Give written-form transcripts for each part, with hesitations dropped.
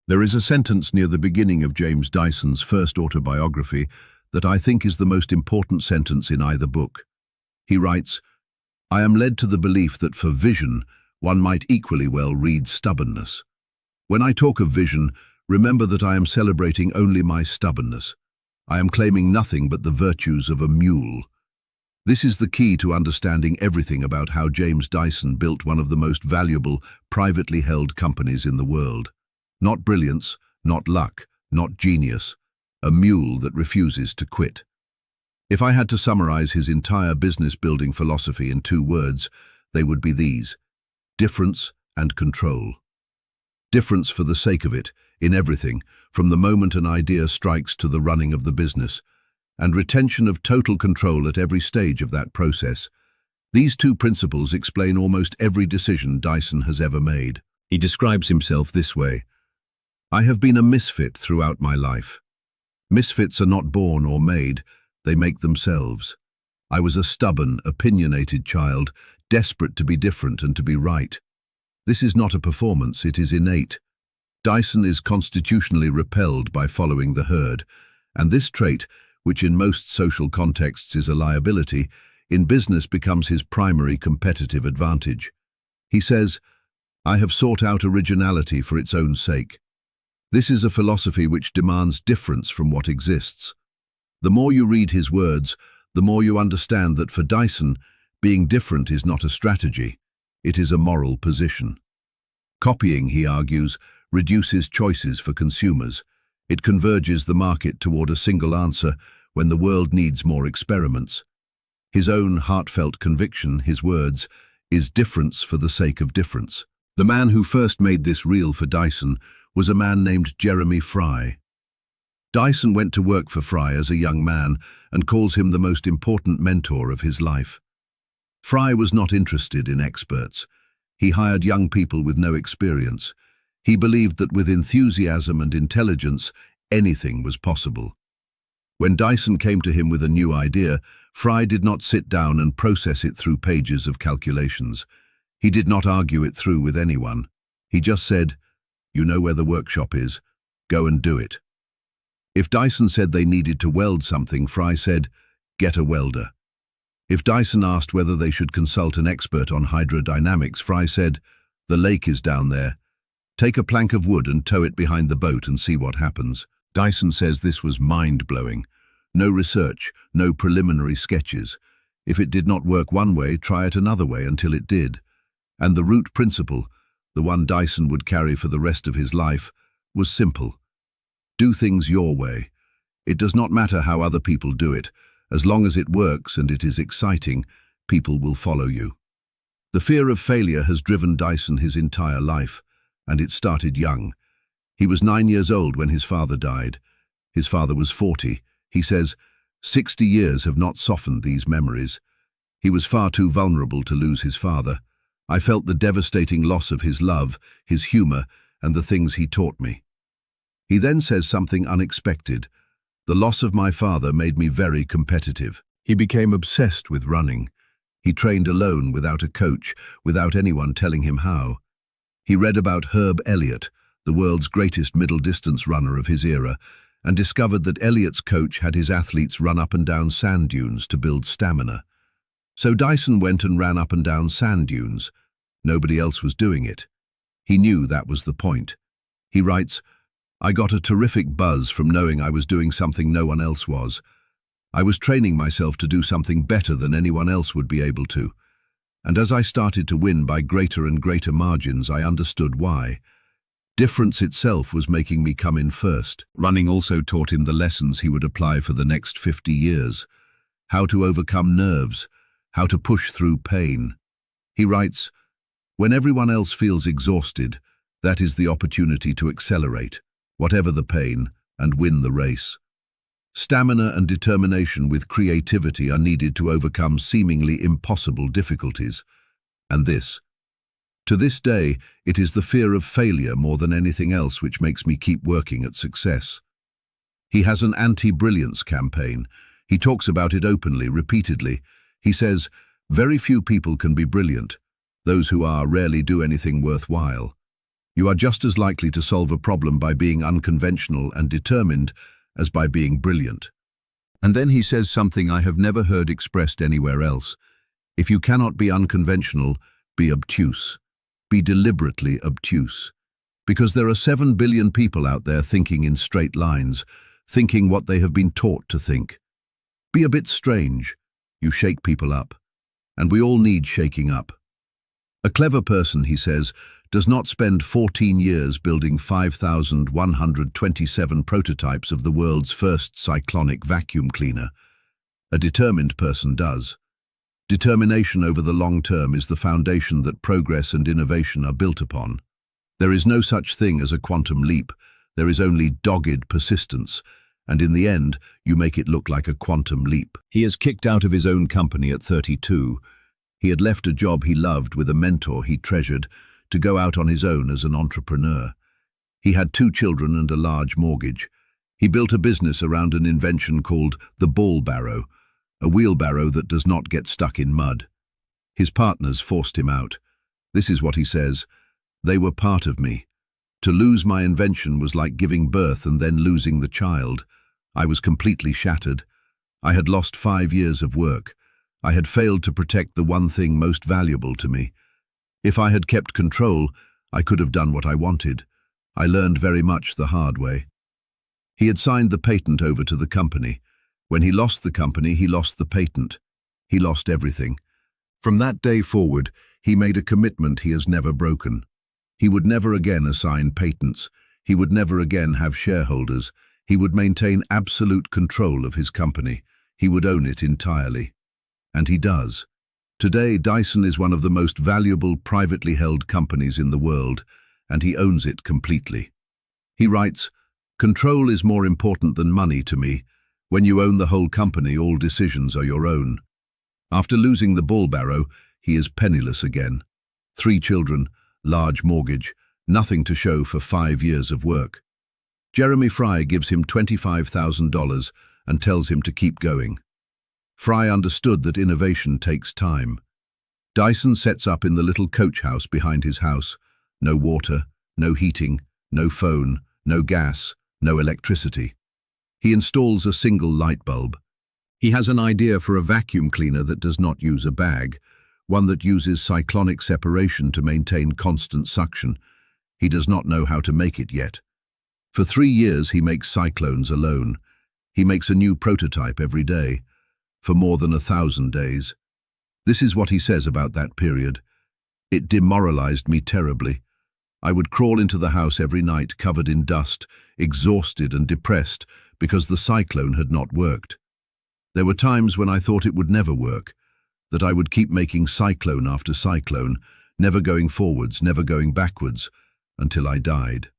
There is a sentence near the beginning of James Dyson's first autobiography that I think is the most important sentence in either book. He writes, "I am led to the belief that for vision, one might equally well read stubbornness. When I talk of vision, remember that I am celebrating only my stubbornness. I am claiming nothing but the virtues of a mule." This is the key to understanding everything about how James Dyson built one of the most valuable, privately held companies in the world. Not brilliance, not luck, not genius, a mule that refuses to quit. If I had to summarize his entire business-building philosophy in 2 words, they would be these: difference and control. Difference for the sake of it, in everything, from the moment an idea strikes to the running of the business, and retention of total control at every stage of that process. These 2 principles explain almost every decision Dyson has ever made. He describes himself this way: "I have been a misfit throughout my life. Misfits are not born or made, they make themselves. I was a stubborn, opinionated child, desperate to be different and to be right. This is not a performance, it is innate. Dyson is constitutionally repelled by following the herd, and this trait, which in most social contexts is a liability, in business becomes his primary competitive advantage. He says, 'I have sought out originality for its own sake.' This is a philosophy which demands difference from what exists. The more you read his words, the more you understand that for Dyson, being different is not a strategy, it is a moral position. Copying, he argues, reduces choices for consumers. It converges the market toward a single answer when the world needs more experiments. His own heartfelt conviction, his words, is difference for the sake of difference." The man who first made this real for Dyson was a man named Jeremy Fry. Dyson went to work for Fry as a young man and calls him the most important mentor of his life. Fry was not interested in experts. He hired young people with no experience. He believed that with enthusiasm and intelligence, anything was possible. When Dyson came to him with a new idea, Fry did not sit down and process it through pages of calculations. He did not argue it through with anyone. He just said, "You know where the workshop is. Go and do it." If Dyson said they needed to weld something, Fry said, "Get a welder." If Dyson asked whether they should consult an expert on hydrodynamics, Fry said, "The lake is down there. Take a plank of wood and tow it behind the boat and see what happens." Dyson says this was mind-blowing. No research, no preliminary sketches. If it did not work one way, try it another way until it did. And the root principle, the one Dyson would carry for the rest of his life, was simple. Do things your way. It does not matter how other people do it. As long as it works and it is exciting, people will follow you. The fear of failure has driven Dyson his entire life, and it started young. He was 9 years old when his father died. His father was 40. He says, 60 years have not softened these memories. He was far too vulnerable to lose his father. I felt the devastating loss of his love, his humor, and the things he taught me. He then says something unexpected. The loss of my father made me very competitive. He became obsessed with running. He trained alone, without a coach, without anyone telling him how. He read about Herb Elliott, the world's greatest middle-distance runner of his era, and discovered that Elliott's coach had his athletes run up and down sand dunes to build stamina. So Dyson went and ran up and down sand dunes. Nobody else was doing it. He knew that was the point. He writes, "I got a terrific buzz from knowing I was doing something no one else was. I was training myself to do something better than anyone else would be able to. And as I started to win by greater and greater margins, I understood why. Difference itself was making me come in first." Running also taught him the lessons he would apply for the next 50 years. How to overcome nerves, how to push through pain. He writes, "When everyone else feels exhausted, that is the opportunity to accelerate, whatever the pain, and win the race. Stamina and determination with creativity are needed to overcome seemingly impossible difficulties. And to this day, it is the fear of failure more than anything else which makes me keep working at success." He has an anti-brilliance campaign. He talks about it openly, repeatedly. He says, "Very few people can be brilliant. Those who are rarely do anything worthwhile." You are just as likely to solve a problem by being unconventional and determined as by being brilliant. And then he says something I have never heard expressed anywhere else. If you cannot be unconventional, be obtuse. Be deliberately obtuse. Because there are 7 billion people out there thinking in straight lines, thinking what they have been taught to think. Be a bit strange. You shake people up. And we all need shaking up. A clever person, he says, does not spend 14 years building 5,127 prototypes of the world's first cyclonic vacuum cleaner. A determined person does. Determination over the long term is the foundation that progress and innovation are built upon. There is no such thing as a quantum leap. There is only dogged persistence, and in the end, you make it look like a quantum leap. He is kicked out of his own company at 32. He had left a job he loved with a mentor he treasured to go out on his own as an entrepreneur. He had 2 children and a large mortgage. He built a business around an invention called the ball barrow, a wheelbarrow that does not get stuck in mud. His partners forced him out. This is what he says: "They were part of me. To lose my invention was like giving birth and then losing the child. I was completely shattered. I had lost 5 years of work. I had failed to protect the one thing most valuable to me. If I had kept control, I could have done what I wanted. I learned very much the hard way." He had signed the patent over to the company. When he lost the company, he lost the patent. He lost everything. From that day forward, he made a commitment he has never broken. He would never again assign patents. He would never again have shareholders. He would maintain absolute control of his company. He would own it entirely. And he does. Today, Dyson is one of the most valuable privately held companies in the world, and he owns it completely. He writes, "Control is more important than money to me. When you own the whole company, all decisions are your own." After losing the ball barrow, he is penniless again. 3 children, large mortgage, nothing to show for 5 years of work. Jeremy Fry gives him $25,000 and tells him to keep going. Fry understood that innovation takes time. Dyson sets up in the little coach house behind his house. No water, no heating, no phone, no gas, no electricity. He installs a single light bulb. He has an idea for a vacuum cleaner that does not use a bag, one that uses cyclonic separation to maintain constant suction. He does not know how to make it yet. For 3 years he makes cyclones alone. He makes a new prototype every day, for more than 1,000 days. This is what he says about that period. "It demoralized me terribly. I would crawl into the house every night covered in dust, exhausted and depressed because the cyclone had not worked. There were times when I thought it would never work, that I would keep making cyclone after cyclone, never going forwards, never going backwards, until I died."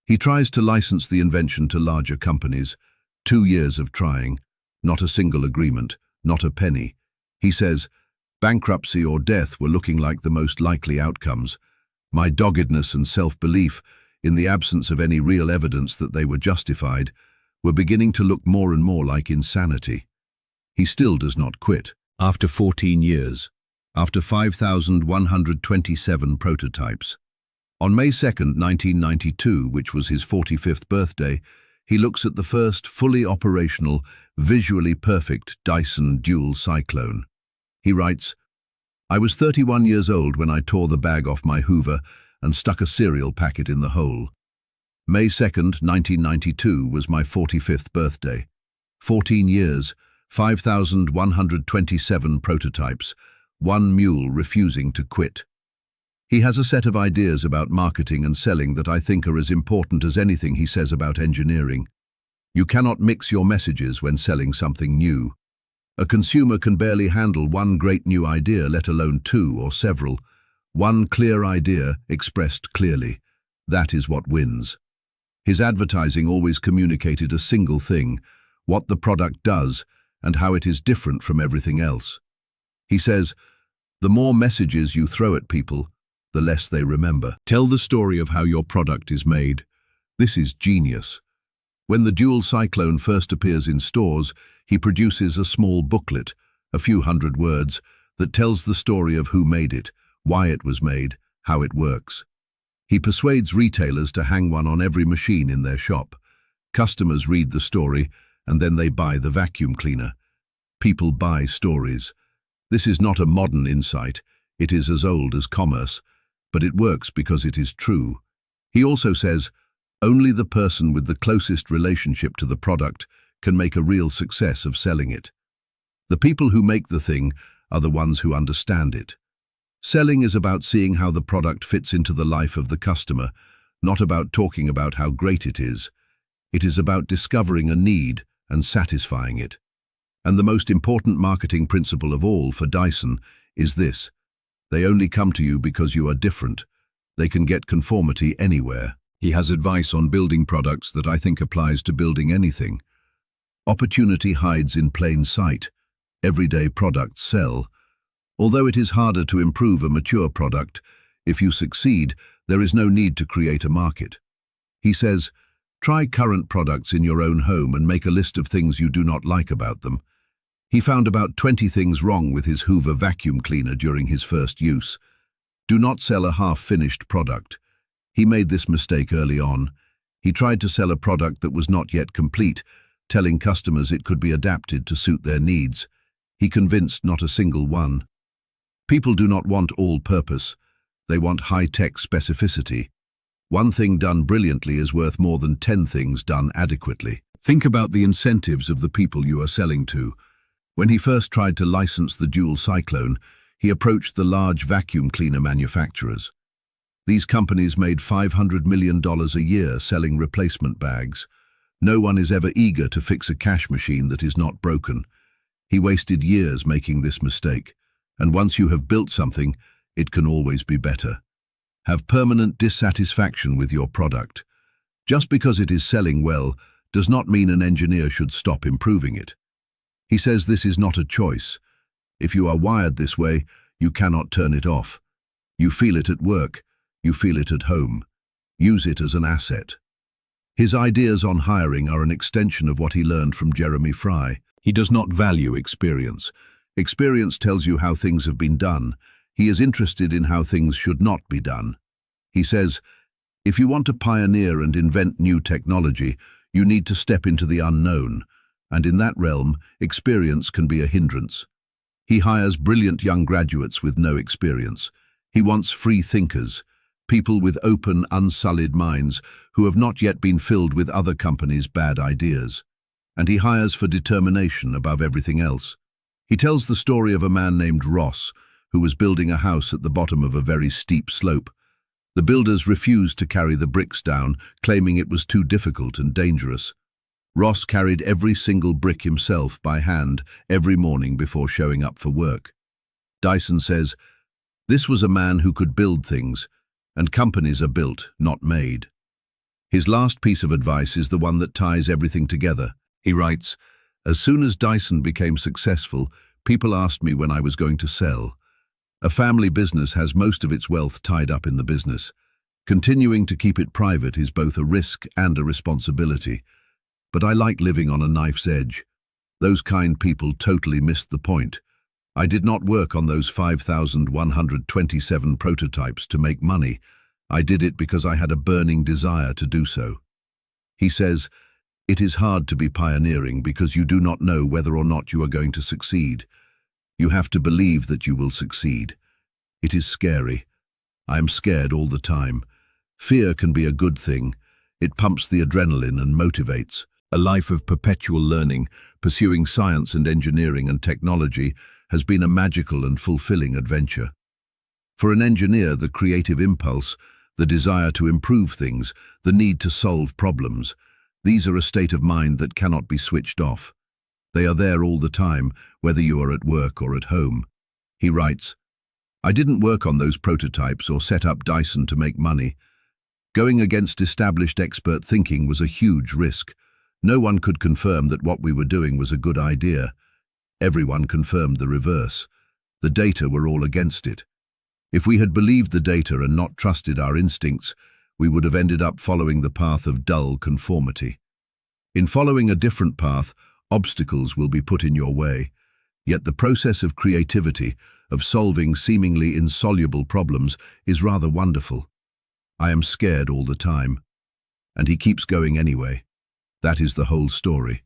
He tries to license the invention to larger companies. 2 years of trying, not a single agreement, not a penny. He says, "Bankruptcy or death were looking like the most likely outcomes. My doggedness and self-belief, in the absence of any real evidence that they were justified, were beginning to look more and more like insanity." He still does not quit. After 14 years, after 5,127 prototypes. On May 2nd, 1992, which was his 45th birthday, he looks at the first fully operational, visually perfect Dyson dual cyclone. He writes, "I was 31 years old when I tore the bag off my Hoover and stuck a cereal packet in the hole. May 2nd, 1992 was my 45th birthday. 14 years, 5,127 prototypes, one mule refusing to quit." He has a set of ideas about marketing and selling that I think are as important as anything he says about engineering. You cannot mix your messages when selling something new. A consumer can barely handle one great new idea, let alone 2 or several. One clear idea expressed clearly. That is what wins. His advertising always communicated a single thing, what the product does and how it is different from everything else. He says, "The more messages you throw at people, the less they remember. Tell the story of how your product is made. This is genius." When the dual cyclone first appears in stores, he produces a small booklet, a few hundred words, that tells the story of who made it, why it was made, how it works. He persuades retailers to hang one on every machine in their shop. Customers read the story, and then they buy the vacuum cleaner. People buy stories. This is not a modern insight. It is as old as commerce, but it works because it is true. He also says, only the person with the closest relationship to the product can make a real success of selling it. The people who make the thing are the ones who understand it. Selling is about seeing how the product fits into the life of the customer, not about talking about how great it is. It is about discovering a need and satisfying it. And the most important marketing principle of all for Dyson is this: they only come to you because you are different. They can get conformity anywhere. He has advice on building products that I think applies to building anything. Opportunity hides in plain sight. Everyday products sell. Although it is harder to improve a mature product, if you succeed, there is no need to create a market. He says, try current products in your own home and make a list of things you do not like about them. He found about 20 things wrong with his Hoover vacuum cleaner during his first use. Do not sell a half-finished product. He made this mistake early on. He tried to sell a product that was not yet complete, telling customers it could be adapted to suit their needs. He convinced not a single one. People do not want all-purpose. They want high-tech specificity. One thing done brilliantly is worth more than 10 things done adequately. Think about the incentives of the people you are selling to. When he first tried to license the dual cyclone, he approached the large vacuum cleaner manufacturers. These companies made $500 million a year selling replacement bags. No one is ever eager to fix a cash machine that is not broken. He wasted years making this mistake, and once you have built something, it can always be better. Have permanent dissatisfaction with your product. Just because it is selling well does not mean an engineer should stop improving it. He says this is not a choice. If you are wired this way, you cannot turn it off. You feel it at work. You feel it at home. Use it as an asset. His ideas on hiring are an extension of what he learned from Jeremy Fry. He does not value experience. Experience tells you how things have been done. He is interested in how things should not be done. He says, if you want to pioneer and invent new technology, you need to step into the unknown, and in that realm, experience can be a hindrance. He hires brilliant young graduates with no experience. He wants free thinkers, people with open, unsullied minds who have not yet been filled with other companies' bad ideas. And he hires for determination above everything else. He tells the story of a man named Ross, who was building a house at the bottom of a very steep slope. The builders refused to carry the bricks down, claiming it was too difficult and dangerous. Ross carried every single brick himself by hand every morning before showing up for work. Dyson says, this was a man who could build things, and companies are built, not made. His last piece of advice is the one that ties everything together. He writes, as soon as Dyson became successful, people asked me when I was going to sell. A family business has most of its wealth tied up in the business. Continuing to keep it private is both a risk and a responsibility. But I like living on a knife's edge. Those kind people totally missed the point. I did not work on those 5,127 prototypes to make money. I did it because I had a burning desire to do so. He says, it is hard to be pioneering because you do not know whether or not you are going to succeed. You have to believe that you will succeed. It is scary. I am scared all the time. Fear can be a good thing. It pumps the adrenaline and motivates. A life of perpetual learning, pursuing science and engineering and technology, has been a magical and fulfilling adventure. For an engineer, the creative impulse, the desire to improve things, the need to solve problems, these are a state of mind that cannot be switched off. They are there all the time, whether you are at work or at home. He writes, I didn't work on those prototypes or set up Dyson to make money. Going against established expert thinking was a huge risk. No one could confirm that what we were doing was a good idea. Everyone confirmed the reverse. The data were all against it. If we had believed the data and not trusted our instincts, we would have ended up following the path of dull conformity. In following a different path, obstacles will be put in your way. Yet the process of creativity, of solving seemingly insoluble problems, is rather wonderful. I am scared all the time. And he keeps going anyway. That is the whole story.